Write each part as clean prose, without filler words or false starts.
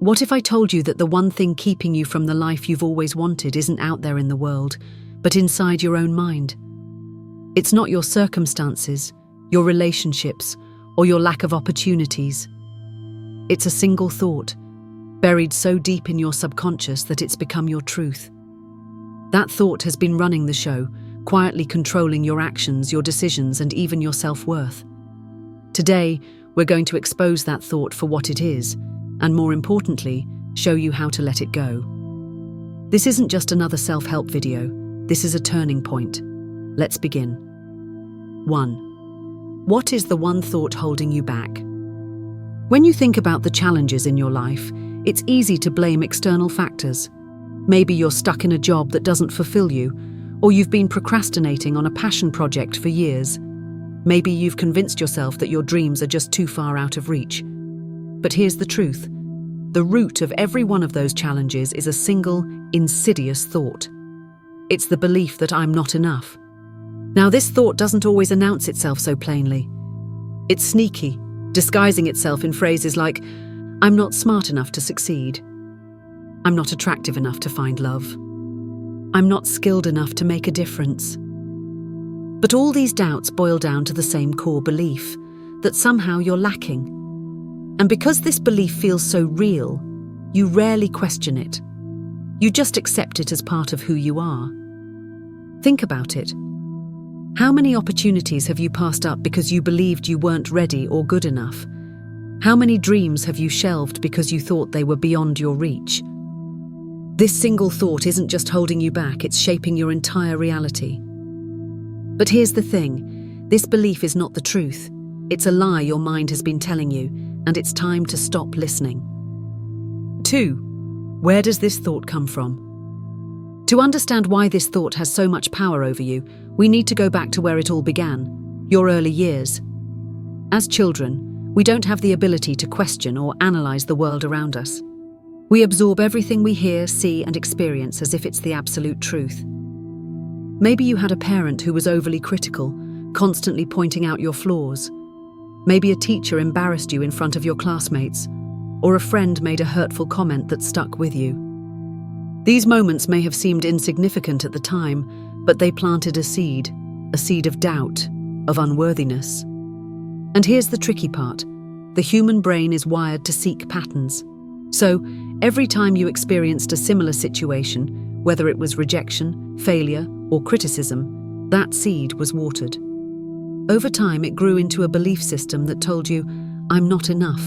What if I told you that the one thing keeping you from the life you've always wanted isn't out there in the world, but inside your own mind? It's not your circumstances, your relationships, or your lack of opportunities. It's a single thought, buried so deep in your subconscious that it's become your truth. That thought has been running the show, quietly controlling your actions, your decisions, and even your self-worth. Today, we're going to expose that thought for what it is, and more importantly, show you how to let it go. This isn't just another self-help video, this is a turning point. Let's begin. 1. What is the one thought holding you back? When you think about the challenges in your life, it's easy to blame external factors. Maybe you're stuck in a job that doesn't fulfill you, or you've been procrastinating on a passion project for years. Maybe you've convinced yourself that your dreams are just too far out of reach. But here's the truth. The root of every one of those challenges is a single, insidious thought. It's the belief that I'm not enough. Now, this thought doesn't always announce itself so plainly. It's sneaky, disguising itself in phrases like, I'm not smart enough to succeed. I'm not attractive enough to find love. I'm not skilled enough to make a difference. But all these doubts boil down to the same core belief, that somehow you're lacking. And because this belief feels so real, you rarely question it. You just accept it as part of who you are. Think about it. How many opportunities have you passed up because you believed you weren't ready or good enough? How many dreams have you shelved because you thought they were beyond your reach? This single thought isn't just holding you back, it's shaping your entire reality. But here's the thing, this belief is not the truth. It's a lie your mind has been telling you, and it's time to stop listening. 2. Where does this thought come from? To understand why this thought has so much power over you, we need to go back to where it all began, your early years. As children, we don't have the ability to question or analyze the world around us. We absorb everything we hear, see, and experience as if it's the absolute truth. Maybe you had a parent who was overly critical, constantly pointing out your flaws. Maybe a teacher embarrassed you in front of your classmates, or a friend made a hurtful comment that stuck with you. These moments may have seemed insignificant at the time, but they planted a seed of doubt, of unworthiness. And here's the tricky part. The human brain is wired to seek patterns. So, every time you experienced a similar situation, whether it was rejection, failure, or criticism, that seed was watered. Over time, it grew into a belief system that told you, I'm not enough.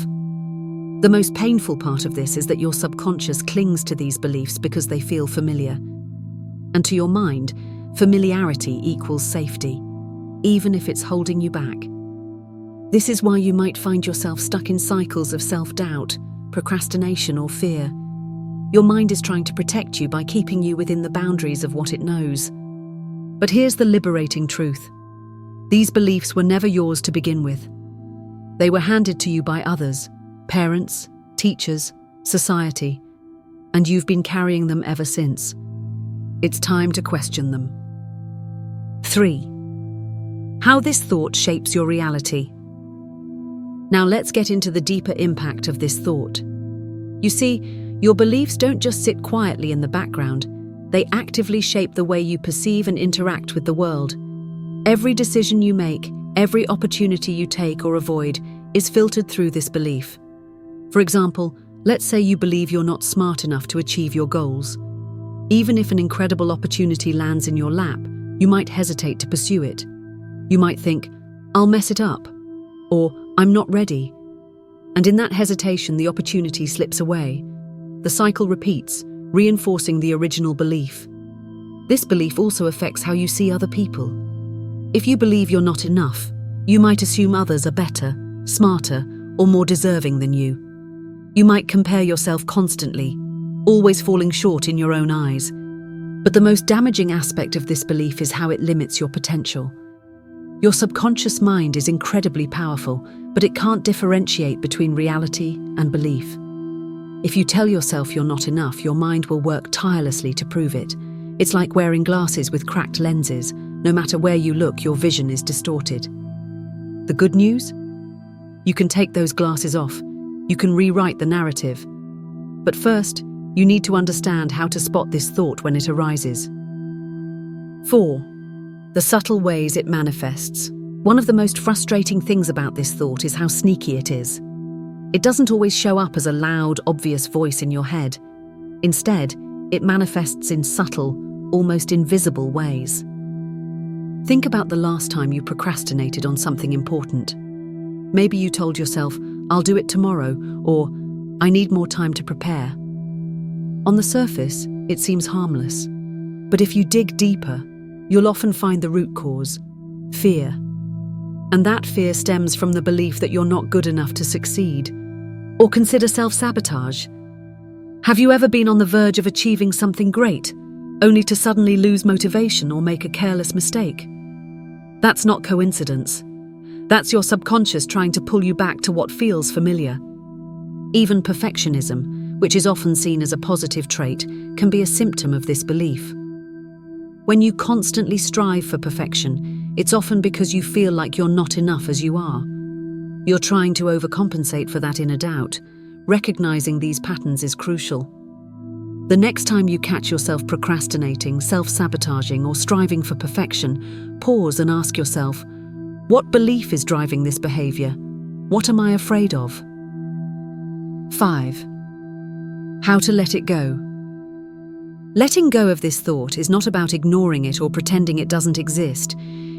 The most painful part of this is that your subconscious clings to these beliefs because they feel familiar. And to your mind, familiarity equals safety, even if it's holding you back. This is why you might find yourself stuck in cycles of self-doubt, procrastination, or fear. Your mind is trying to protect you by keeping you within the boundaries of what it knows. But here's the liberating truth. These beliefs were never yours to begin with. They were handed to you by others, parents, teachers, society, and you've been carrying them ever since. It's time to question them. 3. How this thought shapes your reality. Now let's get into the deeper impact of this thought. You see, your beliefs don't just sit quietly in the background, they actively shape the way you perceive and interact with the world. Every decision you make, every opportunity you take or avoid, is filtered through this belief. For example, let's say you believe you're not smart enough to achieve your goals. Even if an incredible opportunity lands in your lap, you might hesitate to pursue it. You might think, I'll mess it up, or I'm not ready. And in that hesitation, the opportunity slips away. The cycle repeats, reinforcing the original belief. This belief also affects how you see other people. If you believe you're not enough, you might assume others are better, smarter, or more deserving than you. You might compare yourself constantly, always falling short in your own eyes. But the most damaging aspect of this belief is how it limits your potential. Your subconscious mind is incredibly powerful, but it can't differentiate between reality and belief. If you tell yourself you're not enough, your mind will work tirelessly to prove it. It's like wearing glasses with cracked lenses. No matter where you look, your vision is distorted. The good news? You can take those glasses off. You can rewrite the narrative. But first, you need to understand how to spot this thought when it arises. 4. The subtle ways it manifests. One of the most frustrating things about this thought is how sneaky it is. It doesn't always show up as a loud, obvious voice in your head. Instead, it manifests in subtle, almost invisible ways. Think about the last time you procrastinated on something important. Maybe you told yourself, "I'll do it tomorrow," or "I need more time to prepare." On the surface, it seems harmless. But if you dig deeper, you'll often find the root cause: fear. And that fear stems from the belief that you're not good enough to succeed. Or consider self-sabotage. Have you ever been on the verge of achieving something great, only to suddenly lose motivation or make a careless mistake? That's not coincidence. That's your subconscious trying to pull you back to what feels familiar. Even perfectionism, which is often seen as a positive trait, can be a symptom of this belief. When you constantly strive for perfection, it's often because you feel like you're not enough as you are. You're trying to overcompensate for that inner doubt. Recognizing these patterns is crucial. The next time you catch yourself procrastinating, self-sabotaging, or striving for perfection, pause and ask yourself, what belief is driving this behavior? What am I afraid of? 5. How to let it go. Letting go of this thought is not about ignoring it or pretending it doesn't exist.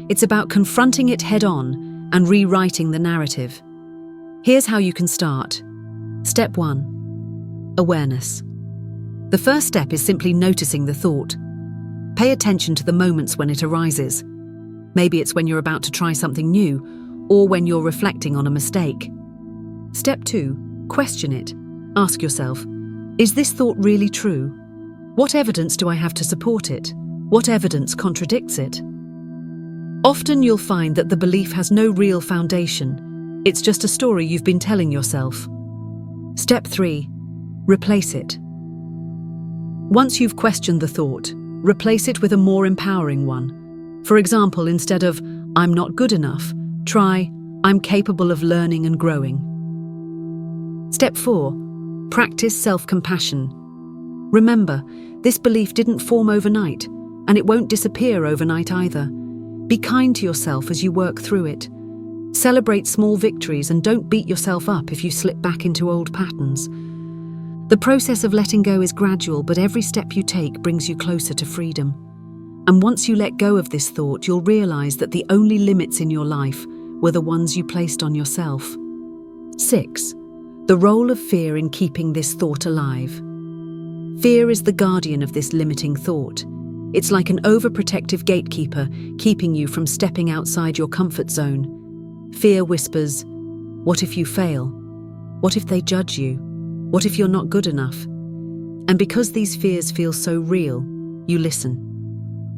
It's about confronting it head-on and rewriting the narrative. Here's how you can start. Step 1. Awareness. The first step is simply noticing the thought. Pay attention to the moments when it arises. Maybe it's when you're about to try something new, or when you're reflecting on a mistake. Step 2. Question it. Ask yourself, is this thought really true? What evidence do I have to support it? What evidence contradicts it? Often you'll find that the belief has no real foundation. It's just a story you've been telling yourself. Step 3. Replace it. Once you've questioned the thought, replace it with a more empowering one. For example, instead of "I'm not good enough," try "I'm capable of learning and growing." Step 4. Practice self-compassion. Remember, this belief didn't form overnight, and it won't disappear overnight either. Be kind to yourself as you work through it. Celebrate small victories and don't beat yourself up if you slip back into old patterns. The process of letting go is gradual, but every step you take brings you closer to freedom. And once you let go of this thought, you'll realize that the only limits in your life were the ones you placed on yourself. 6. The role of fear in keeping this thought alive. Fear is the guardian of this limiting thought. It's like an overprotective gatekeeper, keeping you from stepping outside your comfort zone. Fear whispers, what if you fail? What if they judge you? What if you're not good enough? And because these fears feel so real, you listen.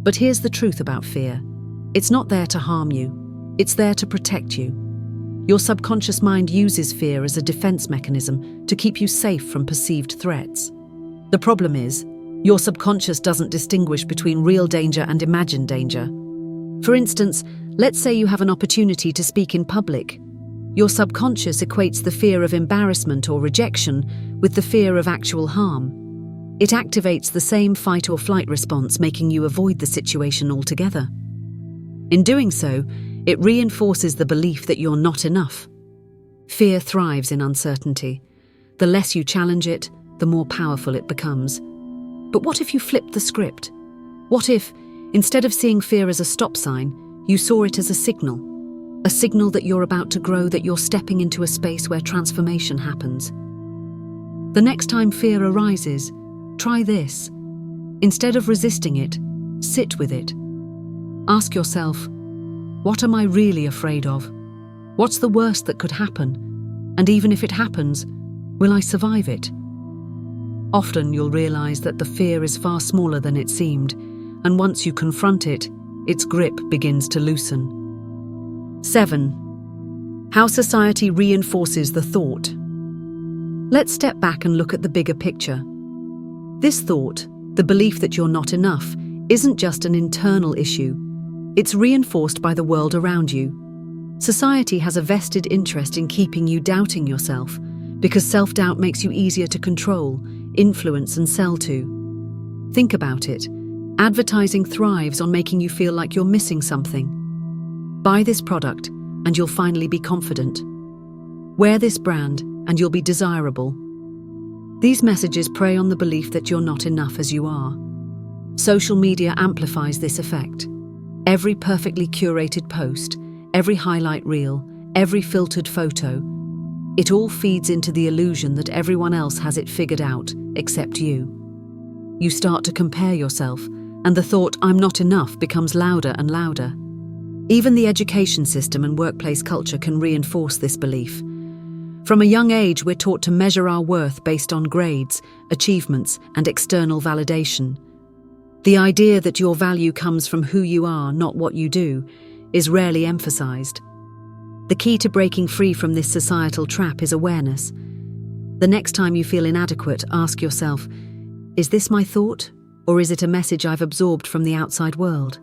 But here's the truth about fear. It's not there to harm you. It's there to protect you. Your subconscious mind uses fear as a defense mechanism to keep you safe from perceived threats. The problem is, your subconscious doesn't distinguish between real danger and imagined danger. For instance, let's say you have an opportunity to speak in public. Your subconscious equates the fear of embarrassment or rejection with the fear of actual harm. It activates the same fight or flight response, making you avoid the situation altogether. In doing so, it reinforces the belief that you're not enough. Fear thrives in uncertainty. The less you challenge it, the more powerful it becomes. But what if you flipped the script? What if, instead of seeing fear as a stop sign, you saw it as a signal that you're about to grow, that you're stepping into a space where transformation happens? The next time fear arises, try this. Instead of resisting it, sit with it. Ask yourself, what am I really afraid of? What's the worst that could happen? And even if it happens, will I survive it? Often you'll realize that the fear is far smaller than it seemed, and once you confront it, its grip begins to loosen. 7. How society reinforces the thought. Let's step back and look at the bigger picture. This thought, the belief that you're not enough, isn't just an internal issue. It's reinforced by the world around you. Society has a vested interest in keeping you doubting yourself, because self-doubt makes you easier to control. influence, and sell to. Think about it. Advertising thrives on making you feel like you're missing something. Buy this product and you'll finally be confident. Wear this brand and you'll be desirable. These messages prey on the belief that you're not enough as you are. Social media amplifies this effect. Every perfectly curated post, every highlight reel, every filtered photo, it all feeds into the illusion that everyone else has it figured out, except you. You start to compare yourself, and the thought, "I'm not enough," becomes louder and louder. Even the education system and workplace culture can reinforce this belief. From a young age, we're taught to measure our worth based on grades, achievements, and external validation. The idea that your value comes from who you are, not what you do, is rarely emphasized. The key to breaking free from this societal trap is awareness. The next time you feel inadequate, ask yourself, is this my thought, or is it a message I've absorbed from the outside world?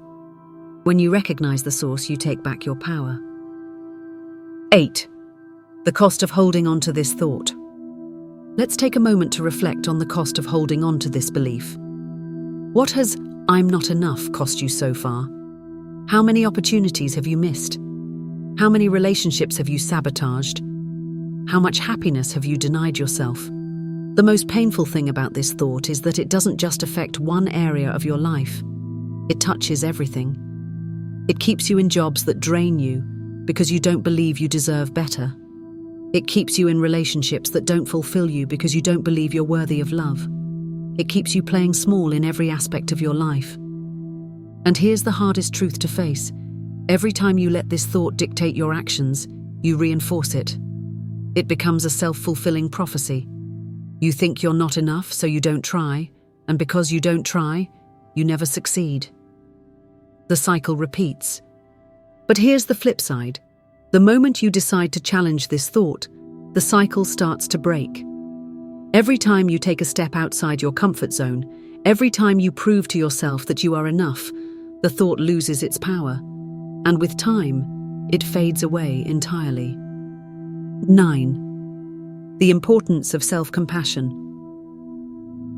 When you recognize the source, you take back your power. 8. The cost of holding on to this thought. Let's take a moment to reflect on the cost of holding on to this belief. What has "I'm not enough" cost you so far? How many opportunities have you missed? How many relationships have you sabotaged? How much happiness have you denied yourself? The most painful thing about this thought is that it doesn't just affect one area of your life. It touches everything. It keeps you in jobs that drain you because you don't believe you deserve better. It keeps you in relationships that don't fulfill you because you don't believe you're worthy of love. It keeps you playing small in every aspect of your life. And here's the hardest truth to face. Every time you let this thought dictate your actions, you reinforce it. It becomes a self-fulfilling prophecy. You think you're not enough, so you don't try, and because you don't try, you never succeed. The cycle repeats. But here's the flip side. The moment you decide to challenge this thought, the cycle starts to break. Every time you take a step outside your comfort zone, every time you prove to yourself that you are enough, the thought loses its power. And with time, it fades away entirely. 9. The importance of self-compassion.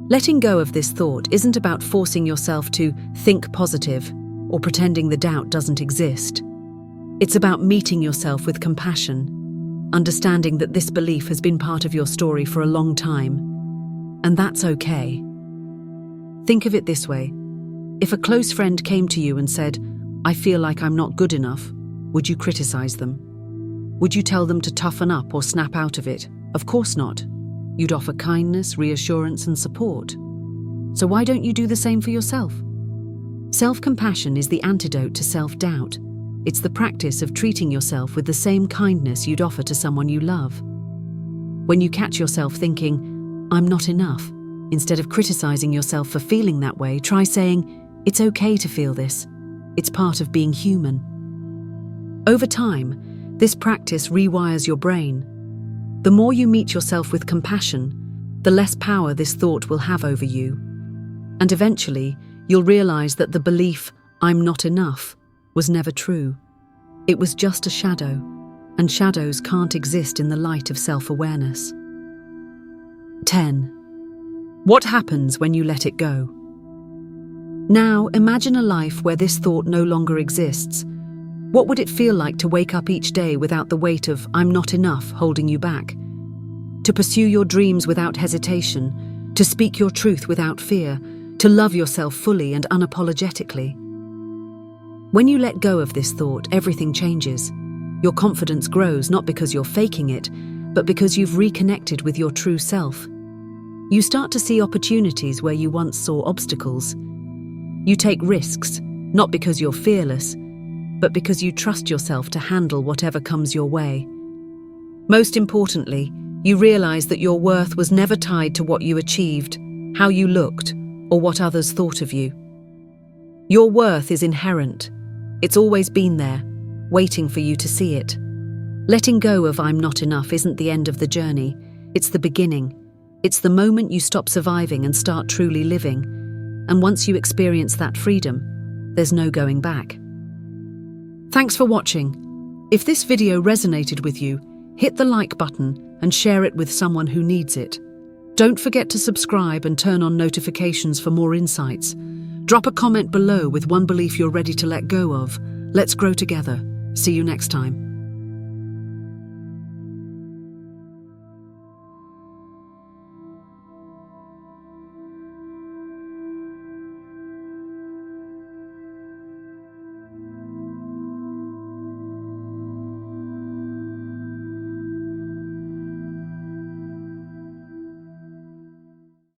Letting go of this thought isn't about forcing yourself to think positive or pretending the doubt doesn't exist. It's about meeting yourself with compassion, understanding that this belief has been part of your story for a long time, and that's okay. Think of it this way. If a close friend came to you and said, "I feel like I'm not good enough," would you criticize them? Would you tell them to toughen up or snap out of it? Of course not. You'd offer kindness, reassurance, and support. So why don't you do the same for yourself? Self-compassion is the antidote to self-doubt. It's the practice of treating yourself with the same kindness you'd offer to someone you love. When you catch yourself thinking, "I'm not enough," instead of criticizing yourself for feeling that way, try saying, "It's okay to feel this. It's part of being human." Over time, this practice rewires your brain. The more you meet yourself with compassion, the less power this thought will have over you. And eventually, you'll realize that the belief, "I'm not enough," was never true. It was just a shadow, and shadows can't exist in the light of self-awareness. 10. What happens when you let it go? Now, imagine a life where this thought no longer exists. What would it feel like to wake up each day without the weight of "I'm not enough" holding you back? To pursue your dreams without hesitation, to speak your truth without fear, to love yourself fully and unapologetically. When you let go of this thought, everything changes. Your confidence grows not because you're faking it, but because you've reconnected with your true self. You start to see opportunities where you once saw obstacles. You take risks, not because you're fearless, but because you trust yourself to handle whatever comes your way. Most importantly, you realize that your worth was never tied to what you achieved, how you looked, or what others thought of you. Your worth is inherent. It's always been there, waiting for you to see it. Letting go of "I'm not enough" isn't the end of the journey. It's the beginning. It's the moment you stop surviving and start truly living. And once you experience that freedom, there's no going back. Thanks for watching. If this video resonated with you, hit the like button and share it with someone who needs it. Don't forget to subscribe and turn on notifications for more insights. Drop a comment below with one belief you're ready to let go of. Let's grow together. See you next time.